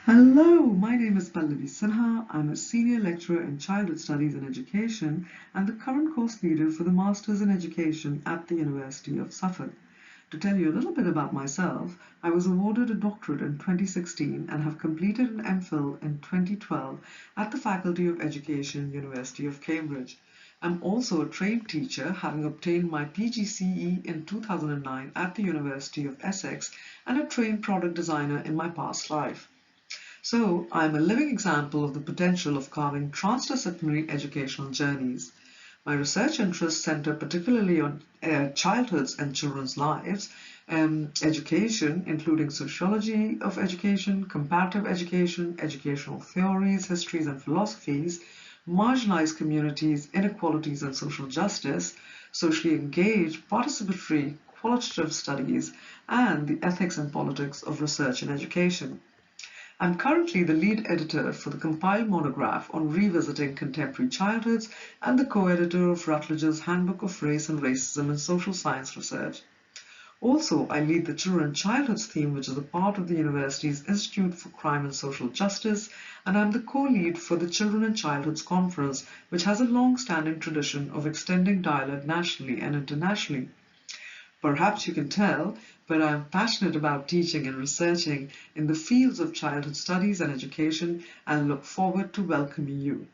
Hello, my name is Pallavi Sinha. I'm a senior lecturer in childhood studies and education and the current course leader for the Masters in Education at the University of Suffolk. To tell you a little bit about myself, I was awarded a doctorate in 2016 and have completed an MPhil in 2012 at the Faculty of Education, University of Cambridge. I'm also a trained teacher, having obtained my PGCE in 2009 at the University of Essex and a trained product designer in my past life. So I'm a living example of the potential of carving transdisciplinary educational journeys. My research interests center particularly on childhoods and children's lives, education, including sociology of education, comparative education, educational theories, histories and philosophies, marginalized communities, inequalities and social justice, socially engaged, participatory, qualitative studies, and the ethics and politics of research and education. I'm currently the lead editor for the compiled monograph on revisiting contemporary childhoods and the co-editor of Routledge's Handbook of Race and Racism in Social Science Research. Also, I lead the Children and Childhoods theme, which is a part of the university's Institute for Crime and Social Justice, and I'm the co-lead for the Children and Childhoods Conference, which has a long-standing tradition of extending dialogue nationally and internationally. Perhaps you can tell, but I'm passionate about teaching and researching in the fields of childhood studies and education and look forward to welcoming you.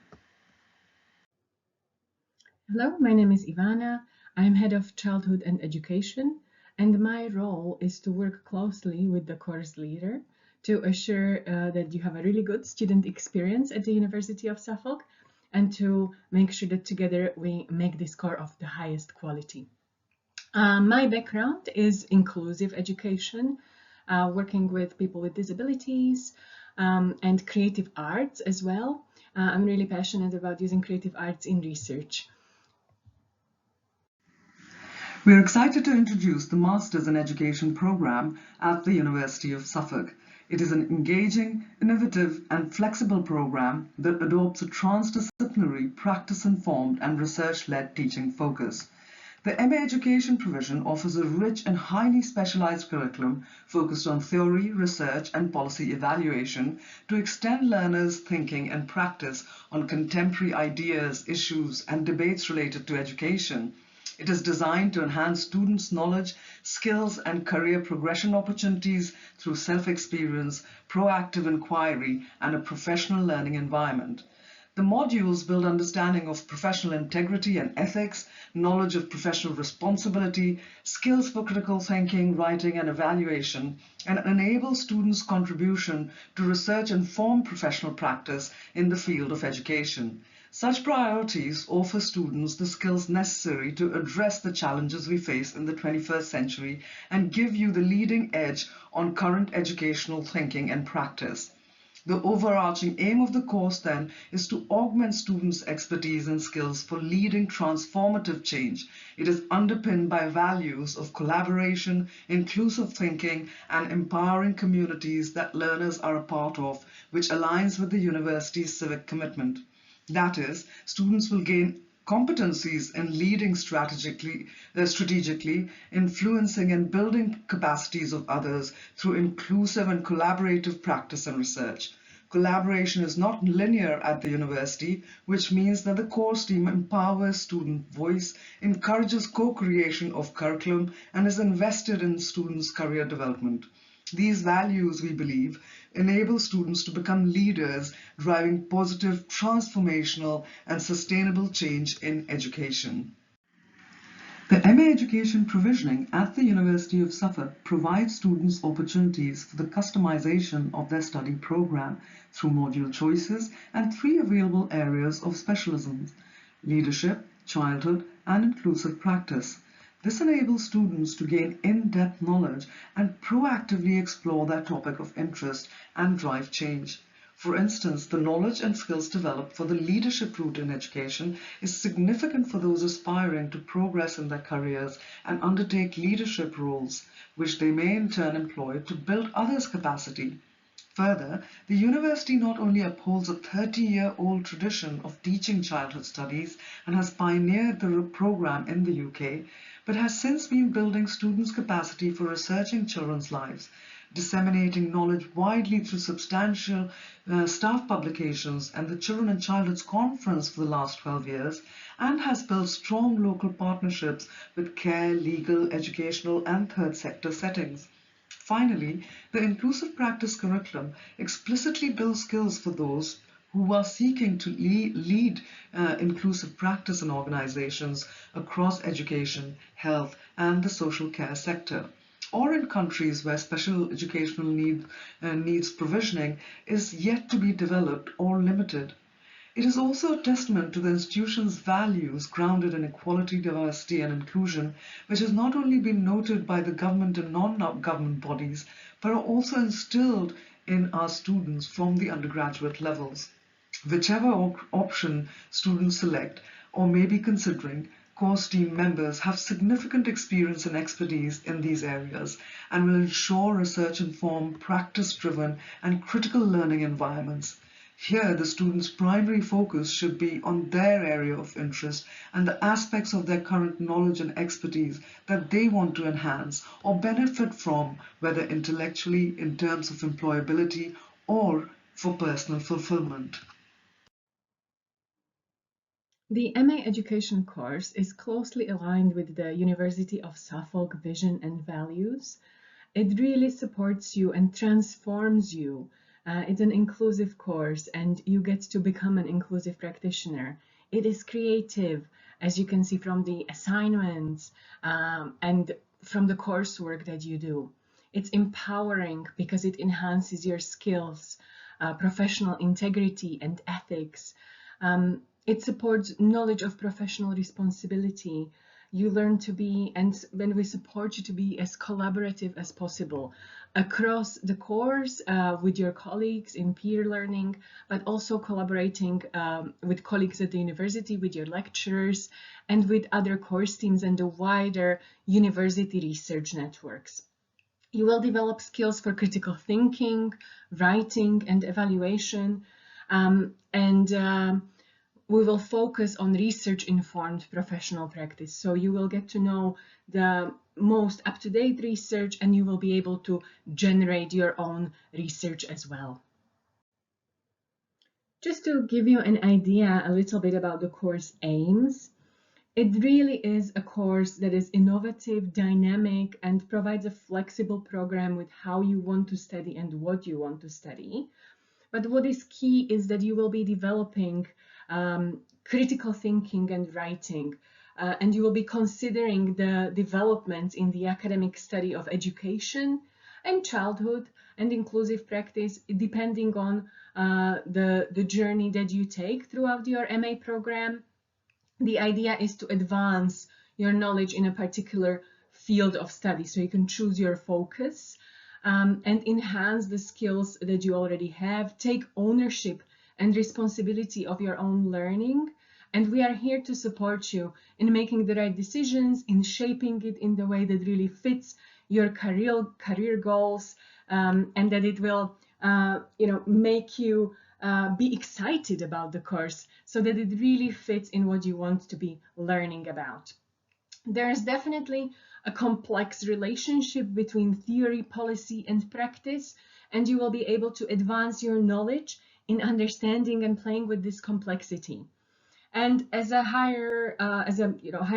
Hello, my name is Ivana. I'm head of childhood and education, and my role is to work closely with the course leader to assure that you have a really good student experience at the University of Suffolk and to make sure that together we make this course of the highest quality. My background is inclusive education, working with people with disabilities and creative arts as well. I'm really passionate about using creative arts in research. We are excited to introduce the Masters in Education program at the University of Suffolk. It is an engaging, innovative, and flexible program that adopts a transdisciplinary, practice-informed, and research-led teaching focus. The MA Education provision offers a rich and highly specialized curriculum focused on theory, research, and policy evaluation to extend learners' thinking and practice on contemporary ideas, issues, and debates related to education. It is designed to enhance students' knowledge, skills, and career progression opportunities through self-experience, proactive inquiry, and a professional learning environment. The modules build understanding of professional integrity and ethics, knowledge of professional responsibility, skills for critical thinking, writing, and evaluation, and enable students' contribution to research-informed professional practice in the field of education. Such priorities offer students the skills necessary to address the challenges we face in the 21st century and give you the leading edge on current educational thinking and practice. The overarching aim of the course then is to augment students' expertise and skills for leading transformative change. It is underpinned by values of collaboration, inclusive thinking, and empowering communities that learners are a part of, which aligns with the university's civic commitment. That is, students will gain competencies in leading strategically, influencing and building capacities of others through inclusive and collaborative practice and research. Collaboration is not linear at the university, which means that the course team empowers student voice, encourages co-creation of curriculum, and is invested in students' career development. These values, we believe, enable students to become leaders, driving positive, transformational, and sustainable change in education. The MA Education provisioning at the University of Suffolk provides students opportunities for the customization of their study program through module choices and three available areas of specialisms: leadership, childhood, and inclusive practice. This enables students to gain in-depth knowledge and proactively explore their topic of interest and drive change. For instance, the knowledge and skills developed for the leadership route in education is significant for those aspiring to progress in their careers and undertake leadership roles, which they may in turn employ to build others' capacity. Further, the university not only upholds a 30-year-old tradition of teaching childhood studies and has pioneered the program in the UK, but has since been building students' capacity for researching children's lives. disseminating knowledge widely through substantial staff publications and the Children and Childhood's Conference for the last 12 years, and has built strong local partnerships with care, legal, educational, and third sector settings. Finally, the inclusive practice curriculum explicitly builds skills for those who are seeking to lead inclusive practice in organizations across education, health, and the social care sector, or in countries where special educational needs provisioning is yet to be developed or limited. It is also a testament to the institution's values grounded in equality, diversity, and inclusion, which has not only been noted by the government and non-government bodies, but are also instilled in our students from the undergraduate levels. Whichever option students select or may be considering, course team members have significant experience and expertise in these areas and will ensure research-informed, practice-driven, and critical learning environments. Here, the students' primary focus should be on their area of interest and the aspects of their current knowledge and expertise that they want to enhance or benefit from, whether intellectually, in terms of employability, or for personal fulfillment. The MA Education course is closely aligned with the University of Suffolk vision and values. It really supports you and transforms you. It's an inclusive course and you get to become an inclusive practitioner. It is creative, as you can see from the assignments and from the coursework that you do. It's empowering because it enhances your skills, professional integrity and ethics. It supports knowledge of professional responsibility. You learn to be, and when we support you to be as collaborative as possible across the course with your colleagues in peer learning, but also collaborating with colleagues at the university, with your lecturers, and with other course teams and the wider university research networks. You will develop skills for critical thinking, writing, and evaluation, we will focus on research-informed professional practice. So you will get to know the most up-to-date research and you will be able to generate your own research as well. Just to give you an idea a little bit about the course aims, it really is a course that is innovative, dynamic, and provides a flexible program with how you want to study and what you want to study. But what is key is that you will be developing critical thinking and writing, and you will be considering the developments in the academic study of education and childhood and inclusive practice, depending on the journey that you take throughout your MA program. The idea is to advance your knowledge in a particular field of study, so you can choose your focus and enhance the skills that you already have, take ownership and responsibility of your own learning. And we are here to support you in making the right decisions, in shaping it in the way that really fits your career goals, and that it will make you be excited about the course so that it really fits in what you want to be learning about. There is definitely a complex relationship between theory, policy, and practice, and you will be able to advance your knowledge in understanding and playing with this complexity. And as a higher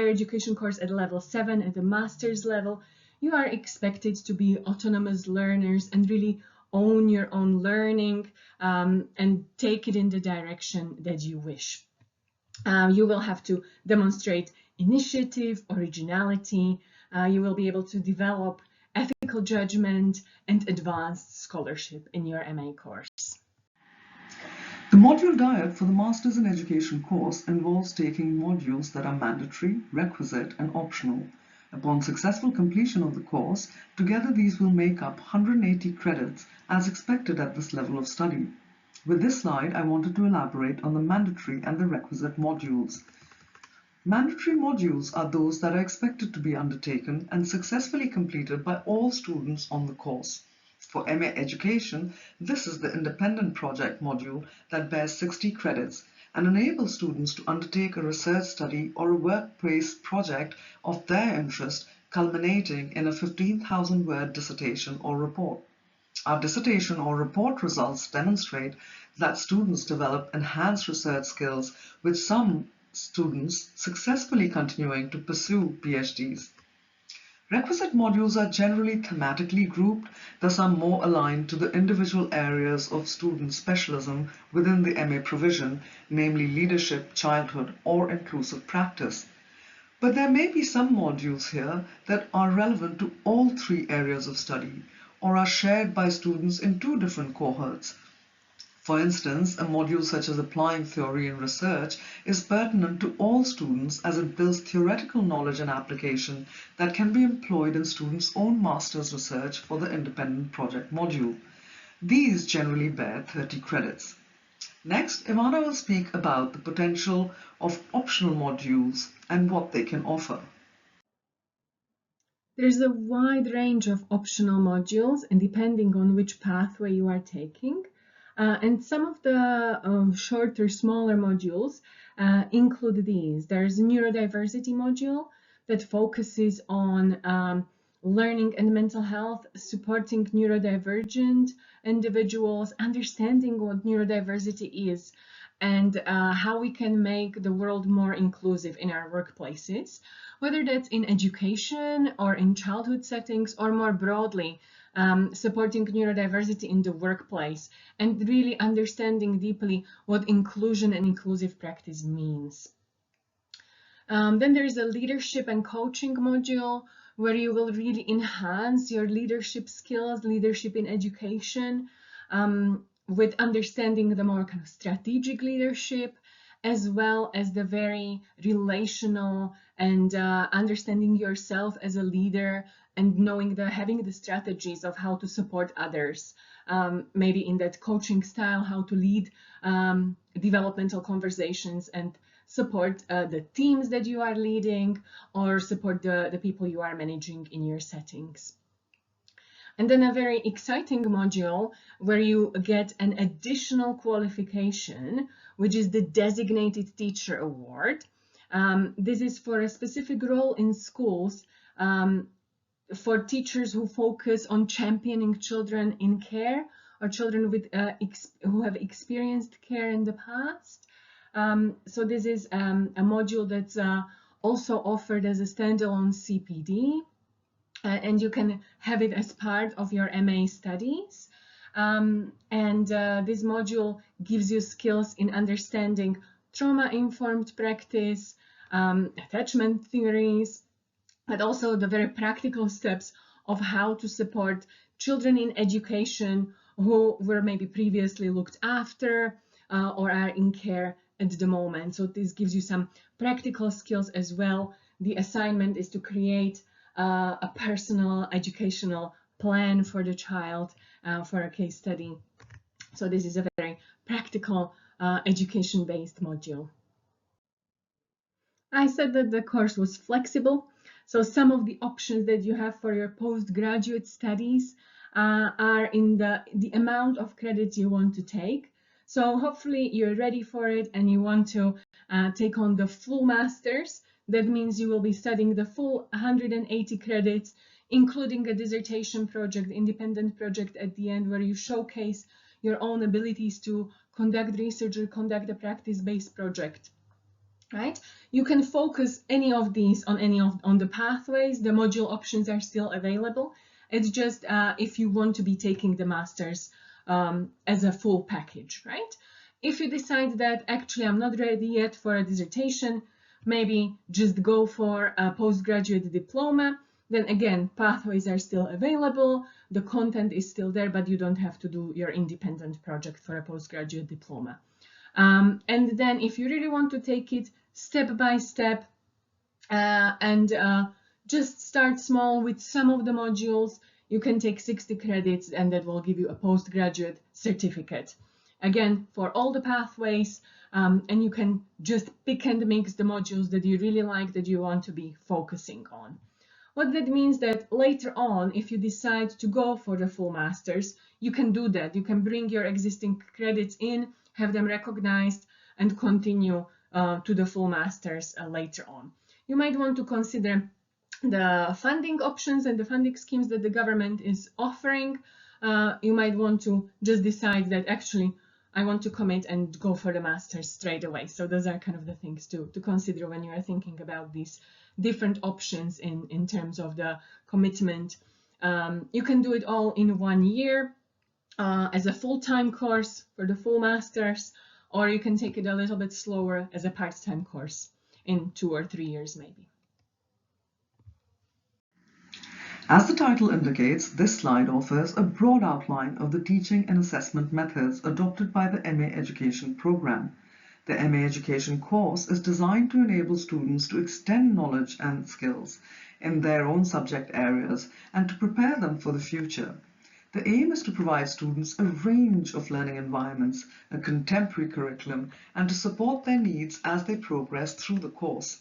education course at level 7, at the master's level, you are expected to be autonomous learners and really own your own learning and take it in the direction that you wish. You will have to demonstrate initiative, originality. You will be able to develop ethical judgment and advanced scholarship in your MA course. The module diet for the Masters in Education course involves taking modules that are mandatory, requisite, and optional. Upon successful completion of the course, together these will make up 180 credits as expected at this level of study. With this slide, I wanted to elaborate on the mandatory and the requisite modules. Mandatory modules are those that are expected to be undertaken and successfully completed by all students on the course. For MA Education, this is the independent project module that bears 60 credits and enables students to undertake a research study or a work-based project of their interest, culminating in a 15,000-word dissertation or report. Our dissertation or report results demonstrate that students develop enhanced research skills, with some students successfully continuing to pursue PhDs. Requisite modules are generally thematically grouped, thus are more aligned to the individual areas of student specialism within the MA provision, namely leadership, childhood, or inclusive practice. But there may be some modules here that are relevant to all three areas of study, or are shared by students in two different cohorts. For instance, a module such as Applying Theory in Research is pertinent to all students as it builds theoretical knowledge and application that can be employed in students' own master's research for the independent project module. These generally bear 30 credits. Next, Ivana will speak about the potential of optional modules and what they can offer. There's a wide range of optional modules, and depending on which pathway you are taking. And some of the shorter, smaller modules include these. There's a neurodiversity module that focuses on learning and mental health, supporting neurodivergent individuals, understanding what neurodiversity is, and how we can make the world more inclusive in our workplaces, whether that's in education or in childhood settings or more broadly, supporting neurodiversity in the workplace and really understanding deeply what inclusion and inclusive practice means. Then there is a leadership and coaching module where you will really enhance your leadership skills, leadership in education, with understanding the more kind of strategic leadership, as well as the very relational and understanding yourself as a leader and knowing having the strategies of how to support others, maybe in that coaching style, how to lead developmental conversations and support the teams that you are leading or support the people you are managing in your settings. And then a very exciting module where you get an additional qualification, which is the Designated Teacher Award. This is for a specific role in schools for teachers who focus on championing children in care or children with who have experienced care in the past. So this is a module that's also offered as a standalone CPD. And you can have it as part of your MA studies. This module gives you skills in understanding trauma-informed practice, attachment theories, but also the very practical steps of how to support children in education who were maybe previously looked after or are in care at the moment. So this gives you some practical skills as well. The assignment is to create a personal educational plan for the child for a case study. So this is a very practical education-based module. I said that the course was flexible. So some of the options that you have for your postgraduate studies are in the amount of credits you want to take. So hopefully you're ready for it and you want to take on the full master's. That means you will be studying the full 180 credits, including a dissertation project, independent project at the end, where you showcase your own abilities to conduct research or conduct a practice-based project. Right? You can focus any of these on the pathways. The module options are still available. It's just if you want to be taking the master's as a full package, right? If you decide that actually I'm not ready yet for a dissertation, maybe just go for a postgraduate diploma, then again, pathways are still available, the content is still there, but you don't have to do your independent project for a postgraduate diploma. And then if you really want to take it step by step and just start small with some of the modules, you can take 60 credits and that will give you a postgraduate certificate. Again, for all the pathways, and you can just pick and mix the modules that you really like, that you want to be focusing on. What that means that later on, if you decide to go for the full master's, you can do that. You can bring your existing credits in, have them recognized, and continue to the full master's later on. You might want to consider the funding options and the funding schemes that the government is offering. you might want to just decide that actually I want to commit and go for the master's straight away. So those are kind of the things to consider when you are thinking about these different options in terms of the commitment. You can do it all in 1 year as a full-time course for the full master's, or you can take it a little bit slower as a part-time course in 2 or 3 years maybe. As the title indicates, this slide offers a broad outline of the teaching and assessment methods adopted by the MA Education program. The MA Education course is designed to enable students to extend knowledge and skills in their own subject areas and to prepare them for the future. The aim is to provide students a range of learning environments, a contemporary curriculum, and to support their needs as they progress through the course.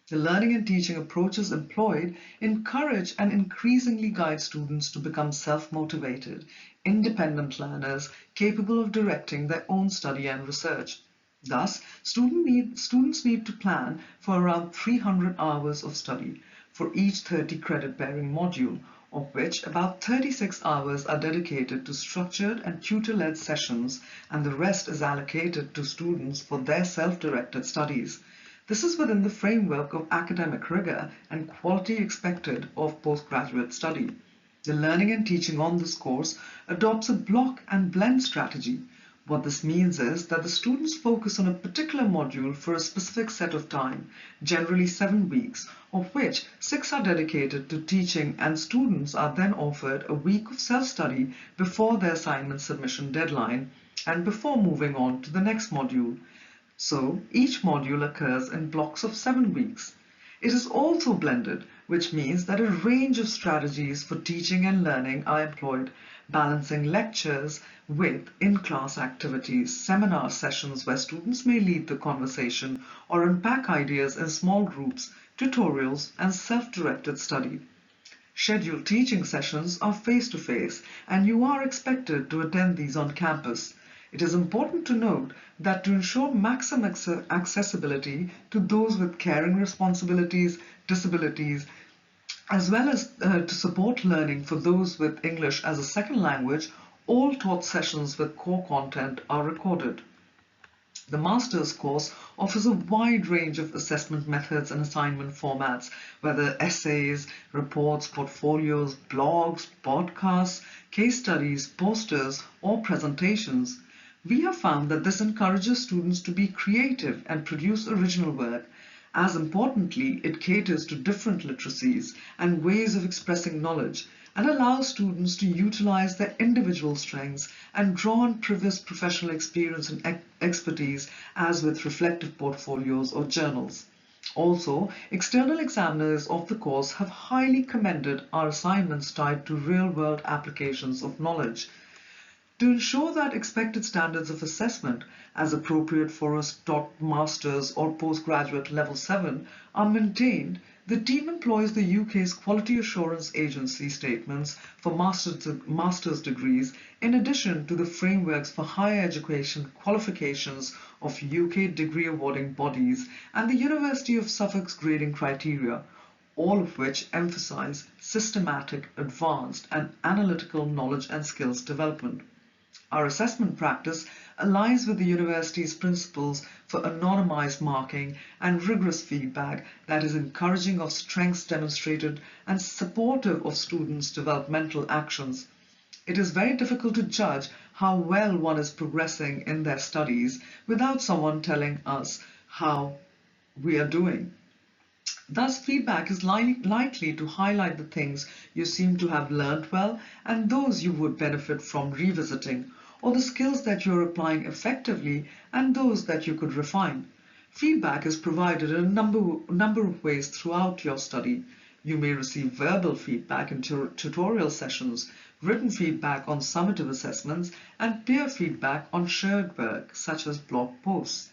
The learning and teaching approaches employed encourage and increasingly guide students to become self-motivated, independent learners capable of directing their own study and research. Thus, students need to plan for around 300 hours of study for each 30 credit bearing module, of which about 36 hours are dedicated to structured and tutor-led sessions, and the rest is allocated to students for their self-directed studies. This is within the framework of academic rigor and quality expected of postgraduate study. The learning and teaching on this course adopts a block and blend strategy. What this means is that the students focus on a particular module for a specific set of time, generally 7 weeks, of which 6 are dedicated to teaching, and students are then offered a week of self-study before their assignment submission deadline and before moving on to the next module. So each module occurs in blocks of 7 weeks. It is also blended, which means that a range of strategies for teaching and learning are employed, balancing lectures with in-class activities, seminar sessions where students may lead the conversation or unpack ideas in small groups, tutorials, and self-directed study. Scheduled teaching sessions are face-to-face, and you are expected to attend these on campus. It is important to note that to ensure maximum accessibility to those with caring responsibilities, disabilities, as well as to support learning for those with English as a second language, all taught sessions with core content are recorded. The master's course offers a wide range of assessment methods and assignment formats, whether essays, reports, portfolios, blogs, podcasts, case studies, posters, or presentations. We have found that this encourages students to be creative and produce original work. As importantly, it caters to different literacies and ways of expressing knowledge and allows students to utilize their individual strengths and draw on previous professional experience and expertise, as with reflective portfolios or journals. Also, external examiners of the course have highly commended our assignments tied to real-world applications of knowledge. To ensure that expected standards of assessment, as appropriate for a taught master's or postgraduate level 7, are maintained, the team employs the UK's Quality Assurance Agency statements for master's degrees, in addition to the frameworks for higher education qualifications of UK degree awarding bodies and the University of Suffolk's grading criteria, all of which emphasize systematic, advanced, and analytical knowledge and skills development. Our assessment practice aligns with the university's principles for anonymized marking and rigorous feedback that is encouraging of strengths demonstrated and supportive of students' developmental actions. It is very difficult to judge how well one is progressing in their studies without someone telling us how we are doing. Thus, feedback is likely to highlight the things you seem to have learned well and those you would benefit from revisiting, or the skills that you're applying effectively and those that you could refine. Feedback is provided in a number of ways throughout your study. You may receive verbal feedback in tutorial sessions, written feedback on summative assessments, and peer feedback on shared work, such as blog posts.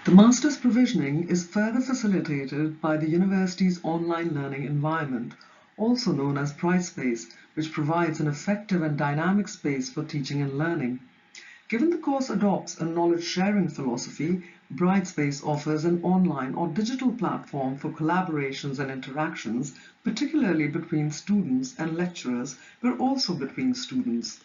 The master's provisioning is further facilitated by the university's online learning environment, also known as Brightspace, which provides an effective and dynamic space for teaching and learning. Given the course adopts a knowledge-sharing philosophy, Brightspace offers an online or digital platform for collaborations and interactions, particularly between students and lecturers, but also between students.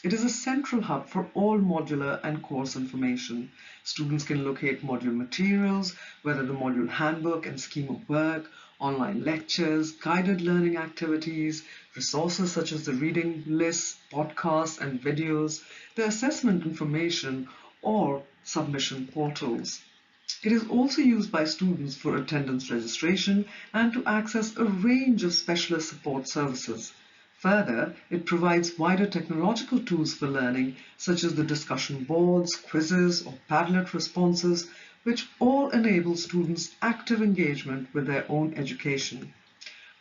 It is a central hub for all modular and course information. Students can locate module materials, whether the module handbook and scheme of work, online lectures, guided learning activities, resources such as the reading lists, podcasts, and videos, the assessment information, or submission portals. It is also used by students for attendance registration and to access a range of specialist support services. Further, it provides wider technological tools for learning, such as the discussion boards, quizzes, or Padlet responses, which all enable students' active engagement with their own education.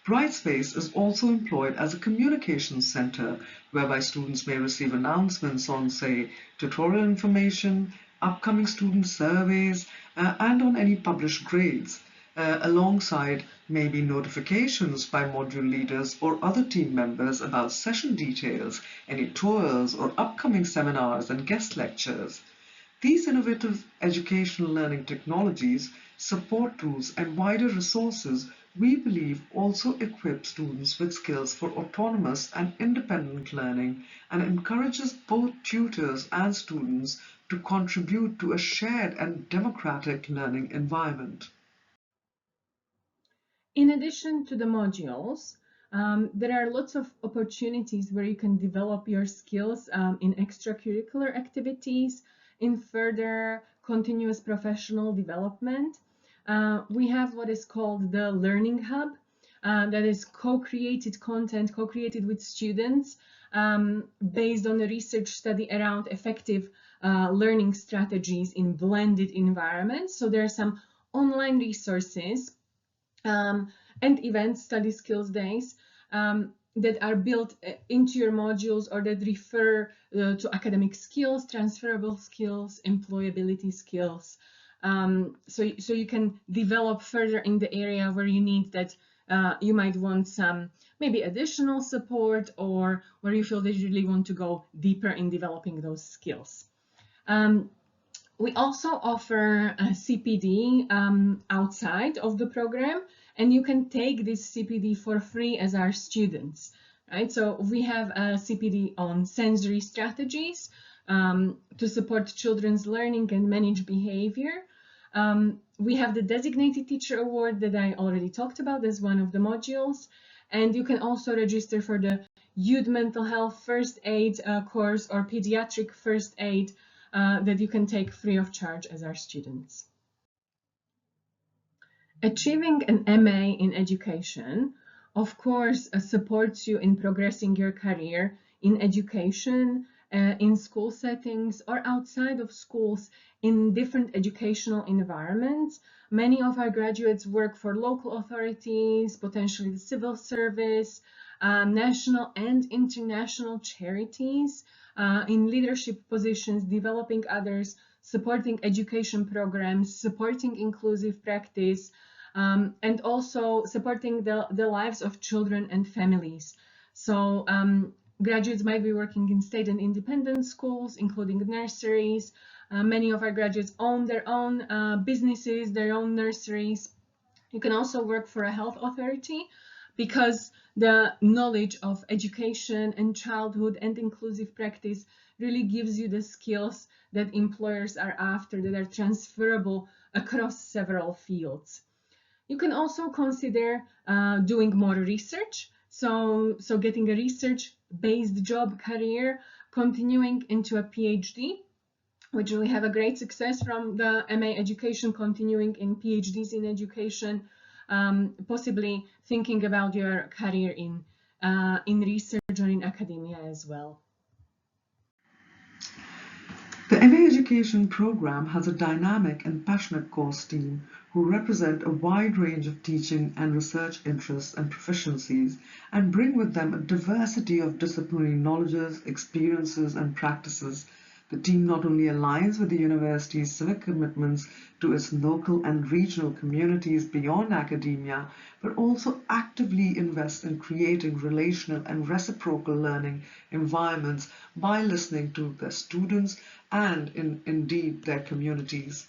Brightspace is also employed as a communications center whereby students may receive announcements on, say, tutorial information, upcoming student surveys, and on any published grades, alongside maybe notifications by module leaders or other team members about session details, any tours, or upcoming seminars and guest lectures. These innovative educational learning technologies, support tools, and wider resources, we believe also equip students with skills for autonomous and independent learning and encourages both tutors and students to contribute to a shared and democratic learning environment. In addition to the modules, there are lots of opportunities where you can develop your skills in extracurricular activities, in further continuous professional development. We have what is called the Learning Hub, that is co-created content, co-created with students, based on a research study around effective learning strategies in blended environments. So there are some online resources and events, study skills days, that are built into your modules or that refer to academic skills, transferable skills, employability skills. So you can develop further in the area where you need that. You might want some maybe additional support, or where you feel that you really want to go deeper in developing those skills. We also offer a CPD outside of the program, and you can take this CPD for free as our students, right? So we have a CPD on sensory strategies to support children's learning and manage behavior. We have the Designated Teacher Award that I already talked about as one of the modules, and you can also register for the Youth Mental Health First Aid course or Pediatric First Aid that you can take free of charge as our students. Achieving an MA in education, of course, supports you in progressing your career in education, in school settings or outside of schools in different educational environments. Many of our graduates work for local authorities, potentially the civil service, national and international charities, in leadership positions, developing others, supporting education programs, supporting inclusive practice, and also supporting the lives of children and families. So graduates might be working in state and independent schools, including nurseries. Many of our graduates own their own businesses, their own nurseries. You can also work for a health authority, because the knowledge of education and childhood and inclusive practice really gives you the skills that employers are after, that are transferable across several fields. You can also consider doing more research, so getting a research-based job career, continuing into a PhD, which we have a great success from the MA education, continuing in PhDs in education, possibly thinking about your career in research or in academia as well. The MA Education program has a dynamic and passionate course team who represent a wide range of teaching and research interests and proficiencies and bring with them a diversity of disciplinary knowledges, experiences, and practices. The team not only aligns with the university's civic commitments to its local and regional communities beyond academia, but also actively invests in creating relational and reciprocal learning environments by listening to their students and indeed their communities.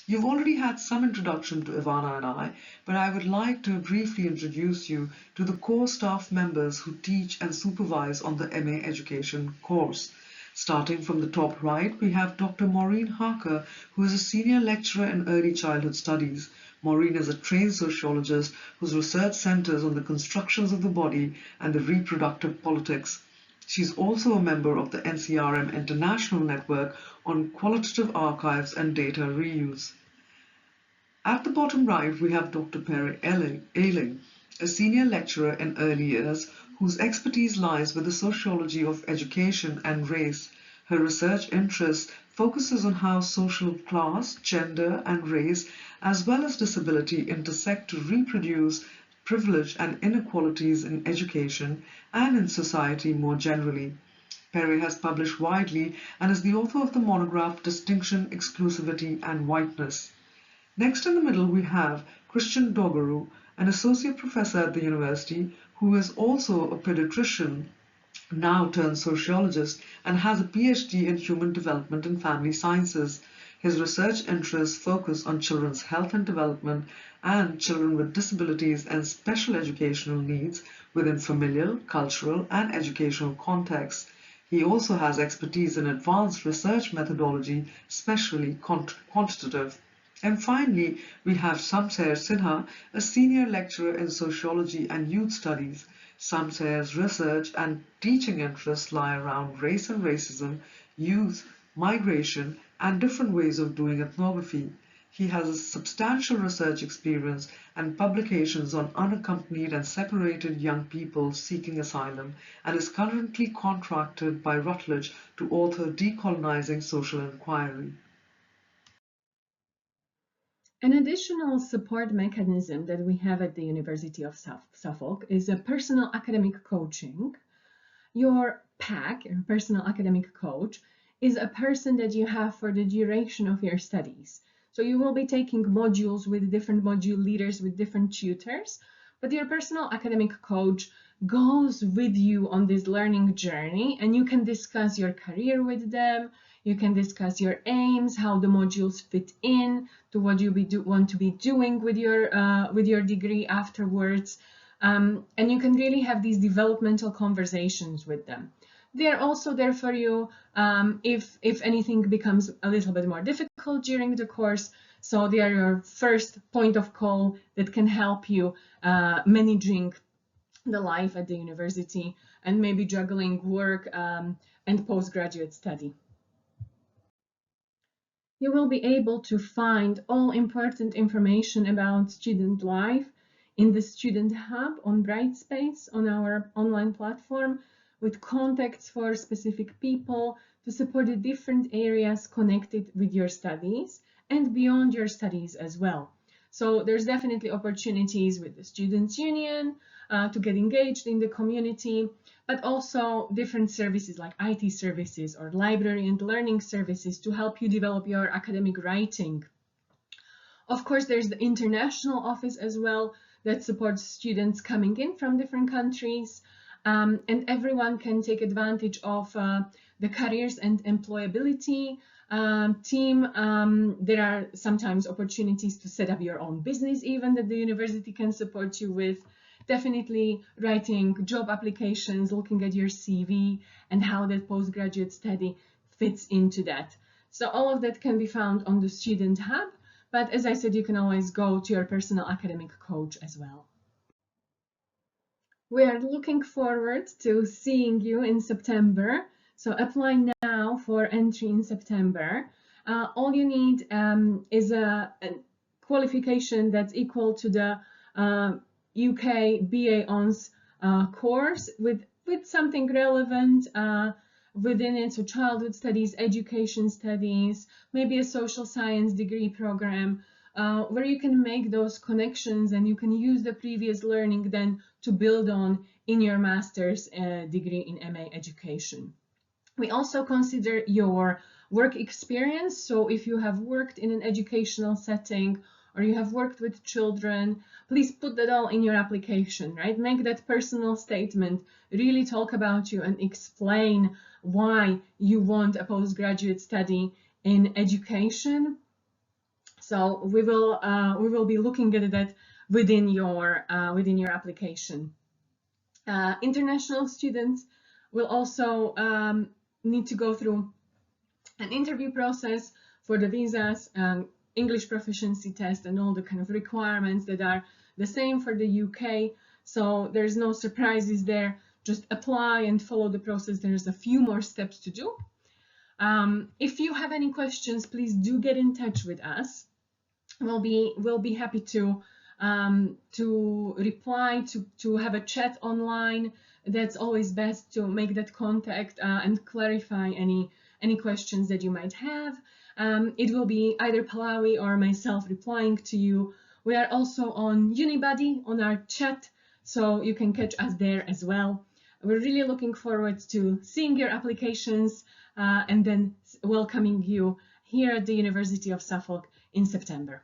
You've already had some introduction to Ivana and I, but I would like to briefly introduce you to the core staff members who teach and supervise on the MA Education course. Starting from the top right, we have Dr. Maureen Harker, who is a senior lecturer in early childhood studies. Maureen is a trained sociologist whose research centers on the constructions of the body and the reproductive politics. She's also a member of the NCRM International Network on Qualitative Archives and Data Reuse. At the bottom right, we have Dr. Perry Ailing, a senior lecturer in early years whose expertise lies with the sociology of education and race. Her research interest focuses on how social class, gender, and race, as well as disability, intersect to reproduce privilege and inequalities in education and in society more generally. Perry has published widely and is the author of the monograph Distinction, Exclusivity, and Whiteness. Next in the middle we have Christian Dogaru, an associate professor at the university who is also a pediatrician, now turned sociologist, and has a PhD in human development and family sciences. His research interests focus on children's health and development and children with disabilities and special educational needs within familial, cultural, and educational contexts. He also has expertise in advanced research methodology, especially quantitative. And finally, we have Samser Sinha, a senior lecturer in sociology and youth studies. Samser's research and teaching interests lie around race and racism, youth, migration, and different ways of doing ethnography. He has a substantial research experience and publications on unaccompanied and separated young people seeking asylum, and is currently contracted by Routledge to author Decolonizing Social Inquiry. An additional support mechanism that we have at the University of Suffolk is a personal academic coaching. Your PAC, your personal academic coach, is a person that you have for the duration of your studies. So you will be taking modules with different module leaders, with different tutors, but your personal academic coach goes with you on this learning journey, and you can discuss your career with them. You can discuss your aims, how the modules fit in to what you want to be doing with your degree afterwards, and you can really have these developmental conversations with them. They are also there for you if anything becomes a little bit more difficult during the course. So they are your first point of call that can help you managing the life at the university and maybe juggling work and postgraduate study. You will be able to find all important information about student life in the Student Hub on Brightspace on our online platform, with contacts for specific people to support the different areas connected with your studies and beyond your studies as well. So there's definitely opportunities with the Students' Union to get engaged in the community, but also different services like IT services or library and learning services to help you develop your academic writing. Of course, there's the international office as well that supports students coming in from different countries, and everyone can take advantage of the careers and employability team. There are sometimes opportunities to set up your own business even that the university can support you with. Definitely writing job applications, looking at your CV and how that postgraduate study fits into that. So all of that can be found on the Student Hub, but as I said, you can always go to your personal academic coach as well. We are looking forward to seeing you in September. So apply now for entry in September. All you need is a qualification that's equal to the UK BA Hons course with something relevant within it, so childhood studies, education studies, maybe a social science degree program, where you can make those connections and you can use the previous learning then to build on in your master's degree in MA education. We also consider your work experience. So if you have worked in an educational setting or you have worked with children, please put that all in your application, right? Make that personal statement, really talk about you and explain why you want a postgraduate study in education. So we will be looking at that within your application. International students will also need to go through an interview process for the visas, English proficiency test, and all the kind of requirements that are the same for the UK. So there's no surprises there. Just apply and follow the process. There's a few more steps to do. If you have any questions, please do get in touch with us. We'll be happy to reply, to have a chat online. That's always best, to make that contact and clarify any questions that you might have. It will be either Pallavi or myself replying to you. We are also on Unibuddy, on our chat, so you can catch us there as well. We're really looking forward to seeing your applications and then welcoming you here at the University of Suffolk in September.